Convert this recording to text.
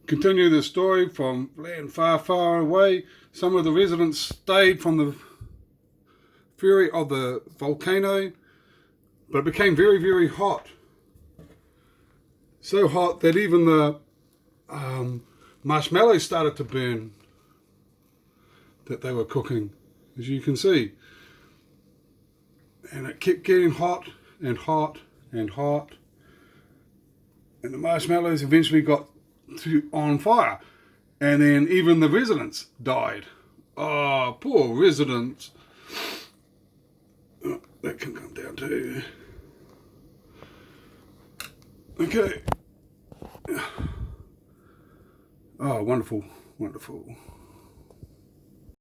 continue the story from land far, far away. Some of the residents stayed from the fury of the volcano, but it became very, very hot. So hot that even the marshmallows started to burn that they were cooking, as you can see. And it kept getting hot and hot and hot. And the marshmallows eventually got on fire. And then even the residents died. Oh, poor residents. Oh, that can come down too. Okay. Oh, wonderful, wonderful.